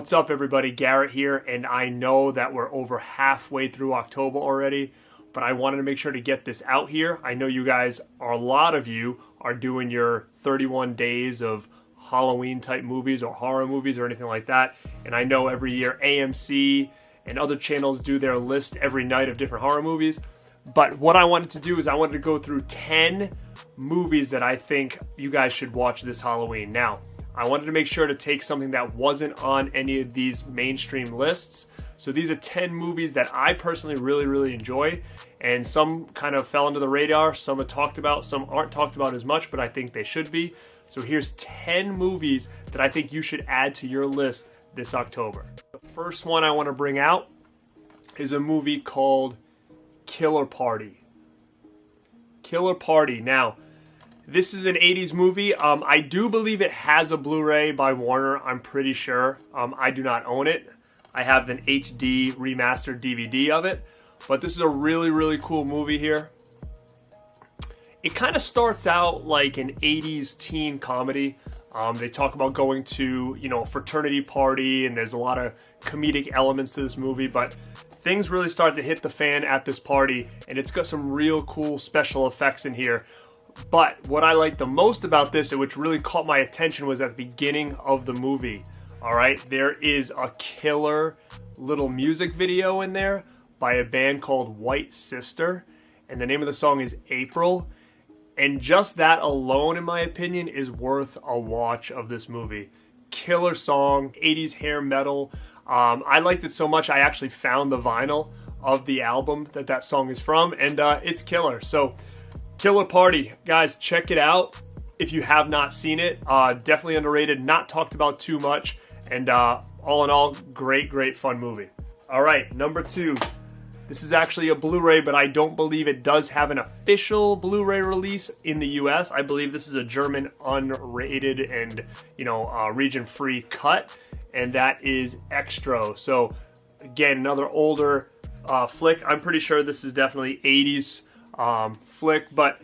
What's up, everybody? Garrett here, and I know that we're over halfway through October already, but I wanted to make sure to get this out here. I know you guys, a lot of you, are doing your 31 days of Halloween type movies or horror movies or anything like that, and I know every year AMC and other channels do their list every night of different horror movies, but what I wanted to do is I wanted to go through 10 movies that I think you guys should watch this Halloween. Now, I wanted to make sure to take something that wasn't on any of these mainstream lists. So these are 10 movies that I personally really enjoy, and some kind of fell under the radar, some are talked about, some aren't talked about as much, but I think they should be. So here's 10 movies that I think you should add to your list this October. The first one I want to bring out is a movie called Killer Party. Killer Party. Now, this is an 80s movie. I do believe it has a Blu-ray by Warner, I'm pretty sure. I do not own it. I have an HD remastered DVD of it. But this is a really cool movie here. It kind of starts out like an 80s teen comedy. They talk about going to, a fraternity party, and there's a lot of comedic elements to this movie, but things really start to hit the fan at this party, and it's got some real cool special effects in here. But what I like the most about this, and which really caught my attention, was at the beginning of the movie. Alright, there is a killer little music video in there by a band called White Sister, and the name of the song is April. And just that alone, in my opinion, is worth a watch of this movie. Killer song, 80s hair metal. I liked it so much I actually found the vinyl of the album that song is from, and it's killer. So, Killer Party, guys, check it out if you have not seen it. Definitely underrated, not talked about too much, and all in all, great fun movie. Alright, number 2. This is actually a Blu-ray, but I don't believe it does have an official Blu-ray release in the US. I believe this is a German unrated and, region-free cut, and that is Extra. So, again, another older flick. I'm pretty sure this is definitely 80s flick, but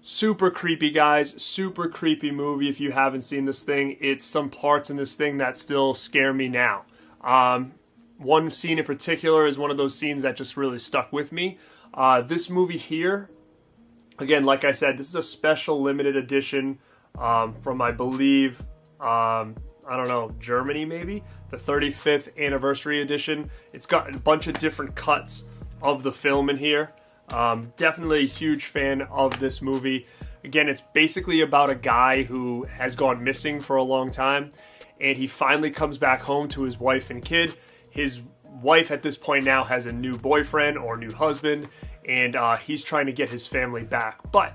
super creepy, guys. Super creepy movie. If you haven't seen this thing, it's some parts in this thing that still scare me now. One scene in particular is one of those scenes that just really stuck with me. This movie here, again, like I said, this is a special limited edition from, I believe, Germany maybe? The 35th anniversary edition. It's got a bunch of different cuts of the film in here. Definitely a huge fan of this movie. Again, it's basically about a guy who has gone missing for a long time, and he finally comes back home to his wife and kid. His wife at this point now has a new boyfriend or new husband, and he's trying to get his family back, but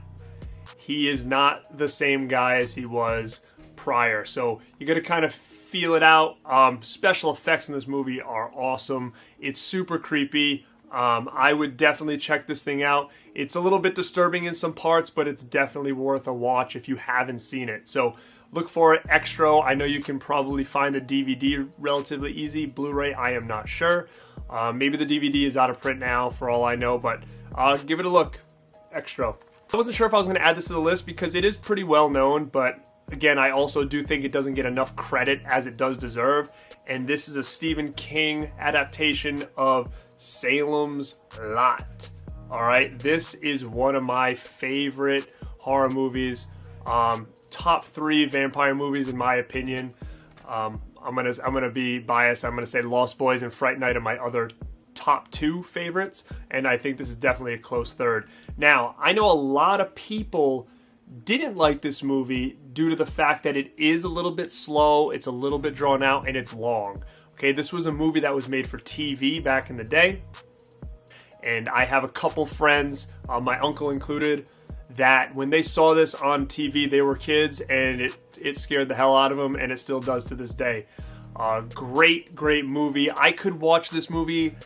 he is not the same guy as he was prior, so you gotta kind of feel it out. Special effects in this movie are awesome. It's super creepy. I would definitely check this thing out. It's a little bit disturbing in some parts, but it's definitely worth a watch if you haven't seen it. So look for it, Extra. I know you can probably find the DVD relatively easy. Blu-ray, I am not sure. Maybe the DVD is out of print now, for all I know, but give it a look, Extra. I wasn't sure if I was going to add this to the list because it is pretty well known, but again, I also do think it doesn't get enough credit as it does deserve. And this is a Stephen King adaptation of Salem's Lot. Alright, this is one of my favorite horror movies. Top 3 vampire movies in my opinion. I'm gonna be biased. I'm gonna say Lost Boys and Fright Night are my other top 2 favorites, and I think this is definitely a close third. Now, I know a lot of people didn't like this movie due to the fact that it is a little bit slow, it's a little bit drawn out, and it's long. Okay, this was a movie that was made for TV back in the day, and I have a couple friends, my uncle included, that when they saw this on TV, they were kids, and it scared the hell out of them, and it still does to this day. Great movie. I could watch this movie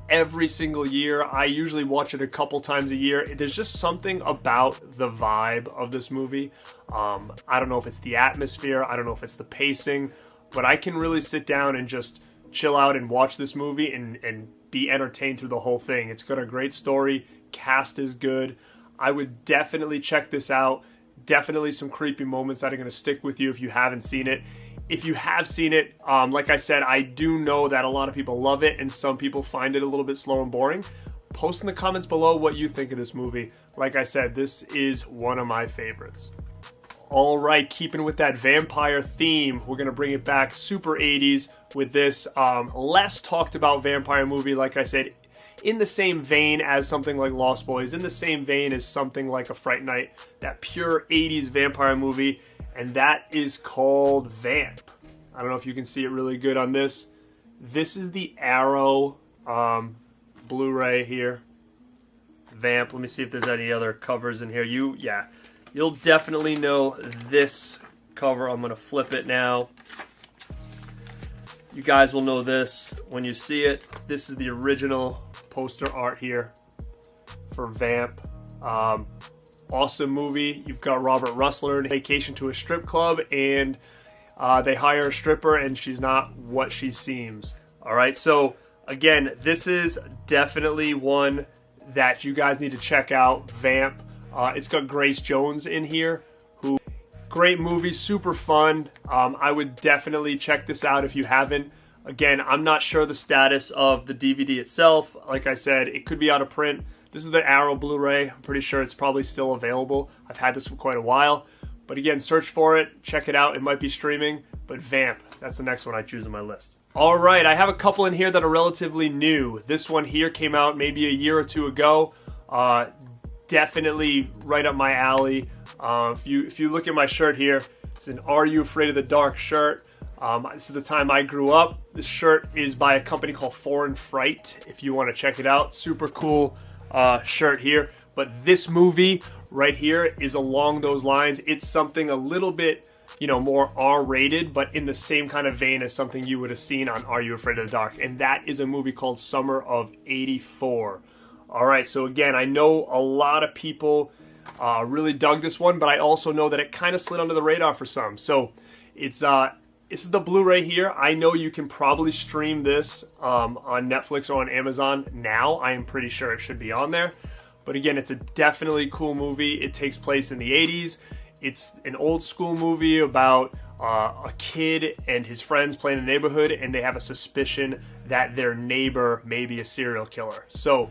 every single year. I usually watch it a couple times a year. There's just something about the vibe of this movie. I don't know if it's the atmosphere, I don't know if it's the pacing, but I can really sit down and just chill out and watch this movie and be entertained through the whole thing. It's got a great story, cast is good. I would definitely check this out. Definitely some creepy moments that are going to stick with you if you haven't seen it. if you have seen it, like I said, I do know that a lot of people love it and some people find it a little bit slow and boring. Post in the comments below what you think of this movie. Like I said, this is one of my favorites. All right, keeping with that vampire theme, we're gonna bring it back super 80s with this less talked about vampire movie. Like I said, in the same vein as something like Lost Boys, in the same vein as something like A Fright Night, that pure 80s vampire movie, and that is called Vamp. I don't know if you can see it really good on this. This is the Arrow Blu-ray here. Vamp. Let me see if there's any other covers in here. You'll definitely know this cover. I'm going to flip it now. You guys will know this when you see it. This is the original poster art here for Vamp. Awesome movie. You've got Robert Russler on vacation to a strip club, and they hire a stripper, and she's not what she seems. All right, so again, this is definitely one that you guys need to check out, Vamp. It's got Grace Jones in here, who, great movie, super fun. I would definitely check this out if you haven't. Again, I'm not sure the status of the DVD itself. Like I said, it could be out of print. This is the Arrow Blu-ray. I'm pretty sure it's probably still available. I've had this for quite a while. But again, search for it, check it out. It might be streaming, but Vamp, that's the next one I choose on my list. All right, I have a couple in here that are relatively new. This one here came out maybe a year or two ago. Definitely right up my alley. If you look at my shirt here, it's an Are You Afraid of the Dark shirt. This is the time I grew up. This shirt is by a company called Foreign Fright, if you want to check it out. Super cool shirt here. But this movie right here is along those lines. It's something a little bit, more R-rated, but in the same kind of vein as something you would have seen on Are You Afraid of the Dark? And that is a movie called Summer of '84. All right, so again, I know a lot of people really dug this one, but I also know that it kind of slid under the radar for some. So it's this is the Blu-ray here. I know you can probably stream this on Netflix or on Amazon now. I am pretty sure it should be on there. But again, it's a definitely cool movie. It takes place in the 80s. It's an old school movie about a kid and his friends play in the neighborhood, and they have a suspicion that their neighbor may be a serial killer. So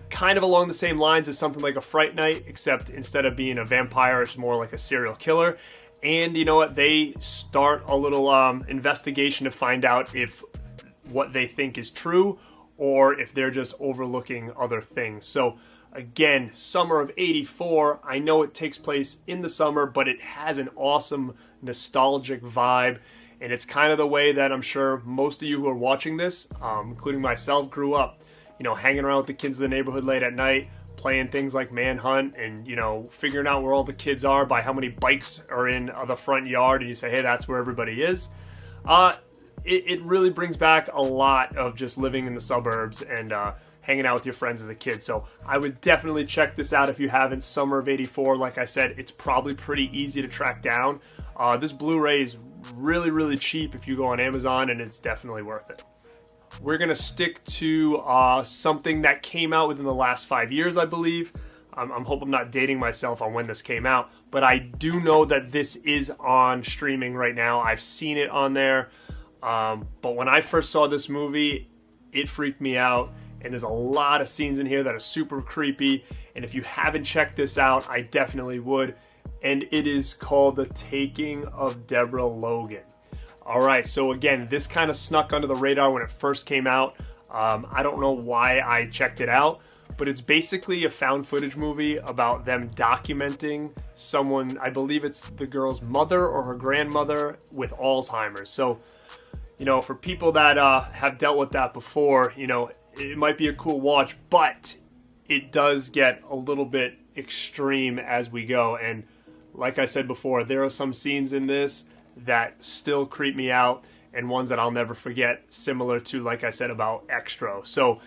kind of along the same lines as something like A Fright Night, except instead of being a vampire, it's more like a serial killer. And you know what? They start a little investigation to find out if what they think is true or if they're just overlooking other things. So again, summer of '84, I know it takes place in the summer, but it has an awesome nostalgic vibe. And it's kind of the way that I'm sure most of you who are watching this, including myself, grew up. Hanging around with the kids in the neighborhood late at night, playing things like Manhunt, and figuring out where all the kids are by how many bikes are in the front yard, and you say, hey, that's where everybody is. It really brings back a lot of just living in the suburbs and hanging out with your friends as a kid. So I would definitely check this out if you haven't. Summer of '84, like I said, it's probably pretty easy to track down. This Blu-ray is really, really cheap if you go on Amazon, and it's definitely worth it. We're going to stick to something that came out within the last 5 years, I believe. I hope I'm not dating myself on when this came out, but I do know that this is on streaming right now. I've seen it on there, but when I first saw this movie, it freaked me out, and there's a lot of scenes in here that are super creepy, and if you haven't checked this out, I definitely would, and it is called The Taking of Deborah Logan. All right, so again, this kind of snuck under the radar when it first came out. I don't know why I checked it out, but it's basically a found footage movie about them documenting someone, I believe it's the girl's mother or her grandmother, with Alzheimer's. So, for people that have dealt with that before, it might be a cool watch, but it does get a little bit extreme as we go. And like I said before, there are some scenes in this that still creep me out, and ones that I'll never forget, similar to, like I said, about Extra. So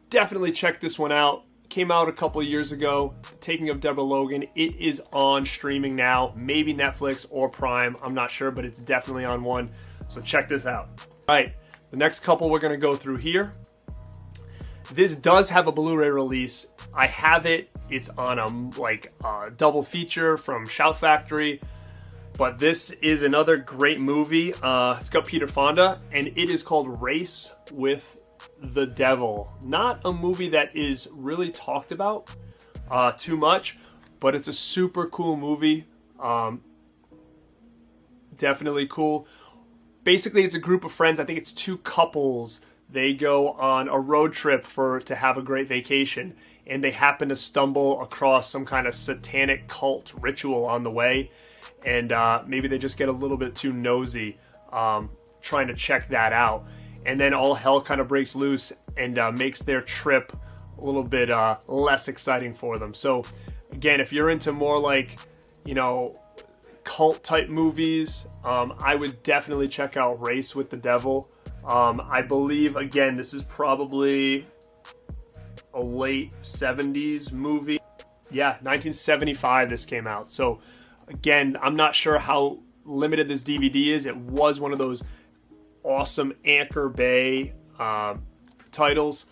definitely check this one out. Came out a couple of years ago, Taking of Deborah Logan. It is on streaming now, maybe Netflix or Prime, I'm not sure, but it's definitely on one, so check this out. All right, the next couple we're going to go through here. This does have a Blu-ray release. I have it. It's on a double feature from Shout Factory. But this is another great movie. It's got Peter Fonda, and it is called Race with the Devil. Not a movie that is really talked about too much, but it's a super cool movie. Definitely cool. Basically, it's a group of friends. I think it's two couples. They go on a road trip to have a great vacation, and they happen to stumble across some kind of satanic cult ritual on the way, and maybe they just get a little bit too nosy trying to check that out, and then all hell kind of breaks loose and makes their trip a little bit less exciting for them. So again, if you're into more like, you know, cult type movies, I would definitely check out Race with the Devil. I believe, again, this is probably a late 70s movie. Yeah, 1975 this came out. So again, I'm not sure how limited this DVD is. It was one of those awesome Anchor Bay titles.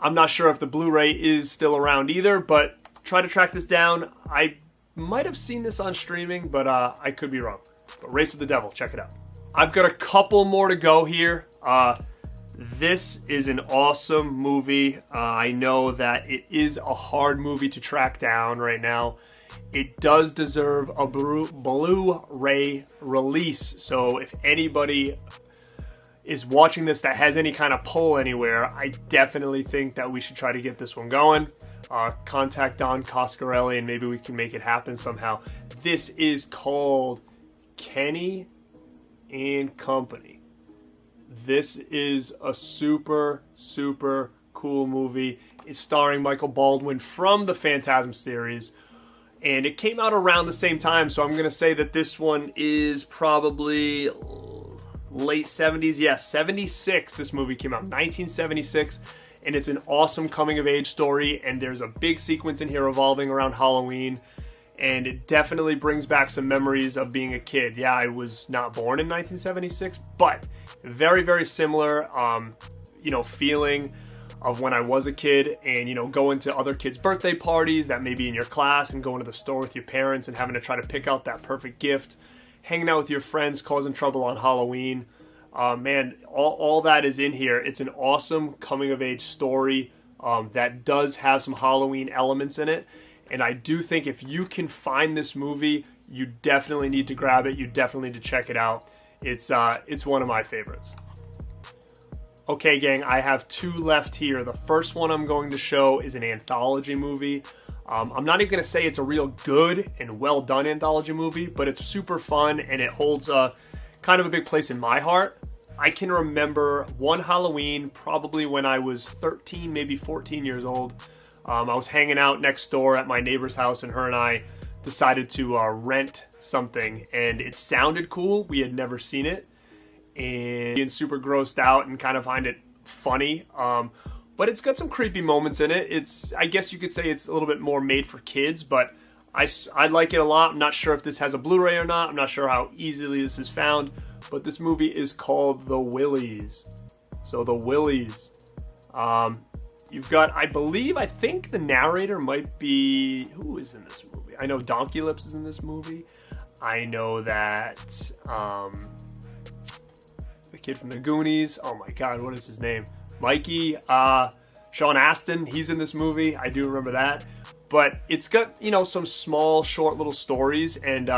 I'm not sure if the Blu-ray is still around either, but try to track this down. I might have seen this on streaming, but I could be wrong. But Race with the Devil, check it out. I've got a couple more to go here. This is an awesome movie. I know that it is a hard movie to track down right now. It does deserve a Blu-ray release. So if anybody is watching this that has any kind of pull anywhere, I definitely think that we should try to get this one going. Contact Don Coscarelli and maybe we can make it happen somehow. This is called Kenny and Company. This is a super, super cool movie. It's starring Michael Baldwin from the Phantasm series, and it came out around the same time, so I'm going to say that this one is probably late 70s. Yes, 76 this movie came out, 1976, and it's an awesome coming-of-age story, and there's a big sequence in here revolving around Halloween, and it definitely brings back some memories of being a kid. Yeah, I was not born in 1976, but very, very similar, feeling of when I was a kid and, going to other kids' birthday parties that may be in your class and going to the store with your parents and having to try to pick out that perfect gift, hanging out with your friends, causing trouble on Halloween. Man, all that is in here. It's an awesome coming-of-age story that does have some Halloween elements in it. And I do think if you can find this movie, you definitely need to grab it. You definitely need to check it out. It's one of my favorites. Okay, gang, I have two left here. The first one I'm going to show is an anthology movie. I'm not even going to say it's a real good and well-done anthology movie, but it's super fun and it holds kind of a big place in my heart. I can remember one Halloween, probably when I was 13, maybe 14 years old. I was hanging out next door at my neighbor's house, and her and I decided to rent something, and it sounded cool. We had never seen it, and being super grossed out and kind of find it funny. But it's got some creepy moments in it. I guess you could say it's a little bit more made for kids, but I like it a lot. I'm not sure if this has a Blu-ray or not. I'm not sure how easily this is found, but this movie is called The Willies. So The Willies. You've got, I think the narrator might be, who is in this movie? I know Donkey Lips is in this movie. I know that the kid from the Goonies, oh my god, what is his name? Mikey, Sean Astin, he's in this movie. I do remember that. But it's got, some small, short little stories, and,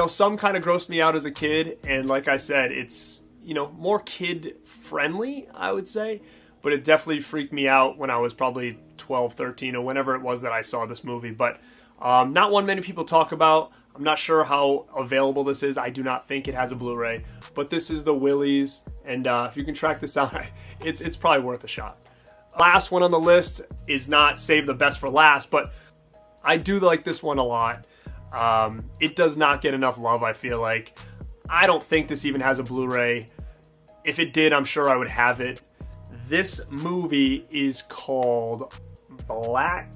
some kind of grossed me out as a kid. And like I said, it's, more kid-friendly, I would say. But it definitely freaked me out when I was probably 12, 13, or whenever it was that I saw this movie. But not one many people talk about. I'm not sure how available this is. I do not think it has a Blu-ray. But this is The Willies, and if you can track this out, it's probably worth a shot. Last one on the list is not save the best for last, but I do like this one a lot. It does not get enough love, I feel like. I don't think this even has a Blu-ray. If it did, I'm sure I would have it. This movie is called Black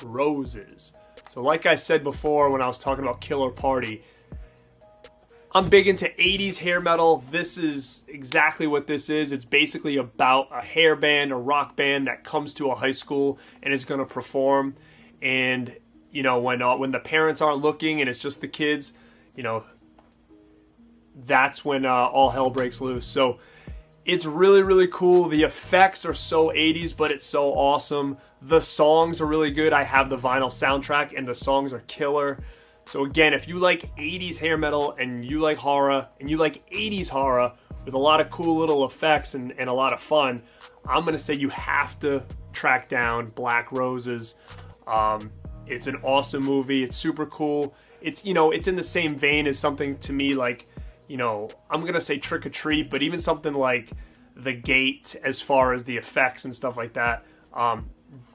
Roses. So like I said before when I was talking about Killer Party, I'm big into 80s hair metal. This is exactly what this is. It's basically about a hair band, a rock band that comes to a high school and is going to perform. And, when the parents aren't looking and it's just the kids, that's when all hell breaks loose. So it's really, really cool. The effects are so 80s, but it's so awesome. The songs are really good. I have the vinyl soundtrack, and the songs are killer. So again, if you like 80s hair metal, and you like horror, and you like 80s horror with a lot of cool little effects and a lot of fun, I'm going to say you have to track down Black Roses. It's an awesome movie. It's super cool. It's in the same vein as something to me like, I'm going to say Trick or Treat, but even something like The Gate as far as the effects and stuff like that.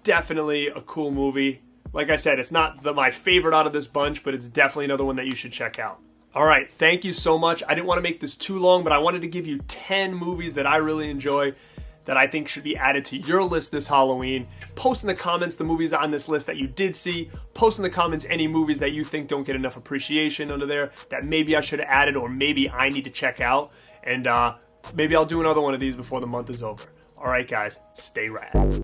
Definitely a cool movie. Like I said, it's not my favorite out of this bunch, but it's definitely another one that you should check out. All right, thank you so much. I didn't want to make this too long, but I wanted to give you 10 movies that I really enjoy that I think should be added to your list this Halloween. Post in the comments the movies on this list that you did see. Post in the comments any movies that you think don't get enough appreciation under there that maybe I should have added or maybe I need to check out. And maybe I'll do another one of these before the month is over. All right, guys, stay rad.